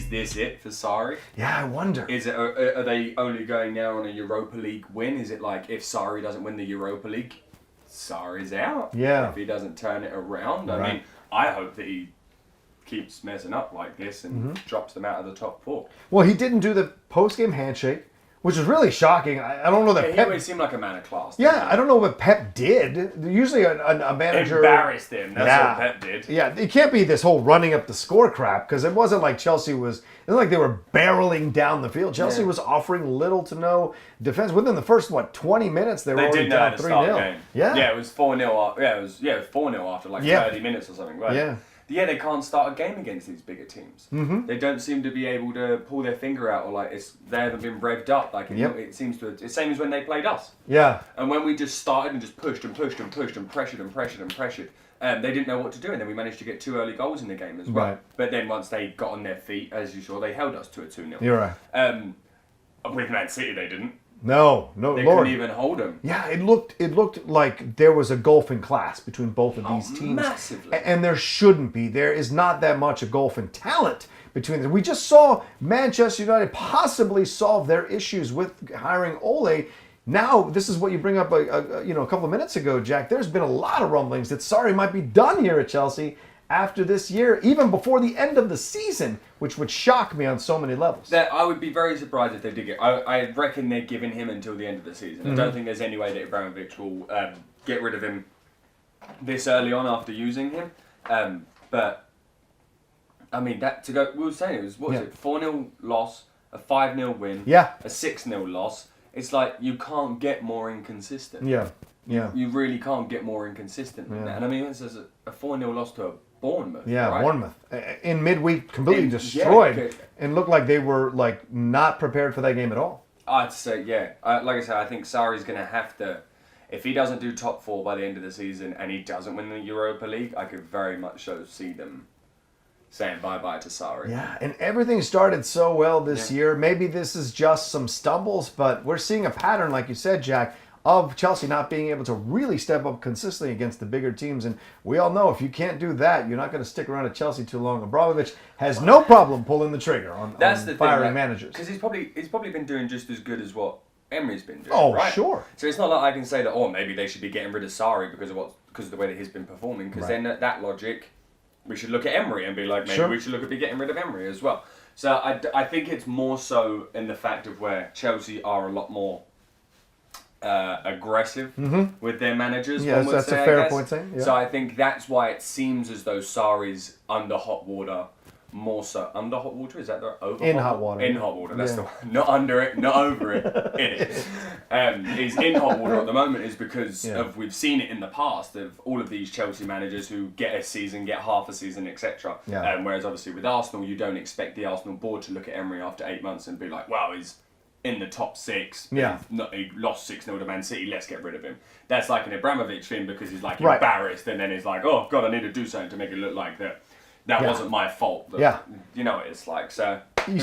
Is this it for Sarri? Yeah, I wonder. Is it? Are they only going now on a Europa League win? Is it like if Sarri doesn't win the Europa League, Sarri's out? Yeah. If he doesn't turn it around, Right. I mean, I hope that he keeps messing up like this and drops them out of the top 4. Well, he didn't do the post-game handshake, which is really shocking. I don't know that He Pep... always seemed like a man of class. Yeah, I don't know what Pep did. Usually a manager... Embarrassed him. That's what Pep did. Yeah, it can't be this whole running up the score crap, because it wasn't like Chelsea was... It wasn't like they were barreling down the field. Chelsea was offering little to no defense. Within the first, 20 minutes, they were already didn't know how down to start the 3-0. game. Yeah. Yeah, it was 4-0. Yeah, it was 4-0 after 30 minutes or something. Right? Yeah. Yeah, they can't start a game against these bigger teams. Mm-hmm. They don't seem to be able to pull their finger out, or they haven't been revved up. It seems to. It's the same as when they played us. Yeah. And when we just started and just pushed and pushed and pushed and pressured and pressured and pressured, they didn't know what to do, and then we managed to get 2 early goals in the game as well. Right. But then once they got on their feet, as you saw, they held us to a 2-0. You're right. With Man City, they didn't. No, They Lord. couldn't even hold them. Yeah, it looked like there was a gulf in class between both of these teams. Massively. And there shouldn't be. There is not that much a gulf in talent between them. We just saw Manchester United possibly solve their issues with hiring Ole. Now, this is what you bring up a couple of minutes ago, Jack. There's been a lot of rumblings that Sarri might be done here at Chelsea after this year, even before the end of the season, which would shock me on so many levels. I would be very surprised if they did get... I reckon they're giving him until the end of the season. I don't think there's any way that Abramovich will get rid of him this early on after using him. But, I mean, we were saying it was, what was it, 4-0 loss, a 5-0 win, a 6-0 loss. It's like you can't get more inconsistent. Yeah. You really can't get more inconsistent than that. And I mean, it's a 4-0 loss to a Bournemouth. Yeah, right? Bournemouth. In midweek, completely destroyed and looked like they were not prepared for that game at all. I'd say, like I said, I think Sarri's going to have to, if he doesn't do top 4 by the end of the season and he doesn't win the Europa League, I could very much so see them saying bye-bye to Sarri. Yeah, and everything started so well this year. Maybe this is just some stumbles, but we're seeing a pattern, like you said, Jack, of Chelsea not being able to really step up consistently against the bigger teams. And we all know if you can't do that, you're not going to stick around at Chelsea too long. Abramovich has no problem pulling the trigger on firing managers. Because he's probably been doing just as good as what Emery's been doing. Oh, right? Sure. So it's not like I can say that, maybe they should be getting rid of Sarri because of the way that he's been performing. Because then that logic, we should look at Emery and be like, maybe we should look at getting rid of Emery as well. So I think it's more so in the fact of where Chelsea are a lot more aggressive with their managers. Yes, that's a fair point. Yeah. So I think that's why it seems as though Sarri's under hot water. More so under hot water, is that the over? In hot water. In hot water. That's the one. Not under it, not over it. In it. He's in hot water at the moment is because of we've seen it in the past of all of these Chelsea managers who get a season, get half a season, etc. Whereas obviously with Arsenal, you don't expect the Arsenal board to look at Emery after 8 months and be like, wow, he's in the top 6. He lost 6-0 to Man City. Let's get rid of him. That's like an Abramovich thing because he's like embarrassed and then he's like, oh God, I need to do something to make it look like that. That wasn't my fault. But, you know what it's like. So you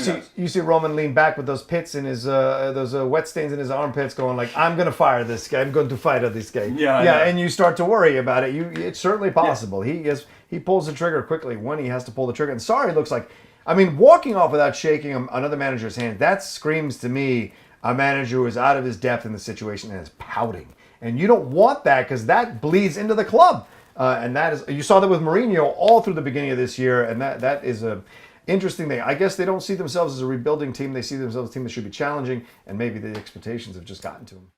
see Roman lean back with those pits in his those wet stains in his armpits, going like, "I'm going to fire this guy. I'm going to fire this guy." And you start to worry about it. It's certainly possible. He pulls the trigger quickly when he has to pull the trigger. And Sarri looks like, I mean, walking off without shaking another manager's hand. That screams to me a manager who is out of his depth in the situation and is pouting. And you don't want that because that bleeds into the club. And that is, you saw that with Mourinho all through the beginning of this year, and that is a interesting thing. I guess they don't see themselves as a rebuilding team. They see themselves as a team that should be challenging, and maybe the expectations have just gotten to them.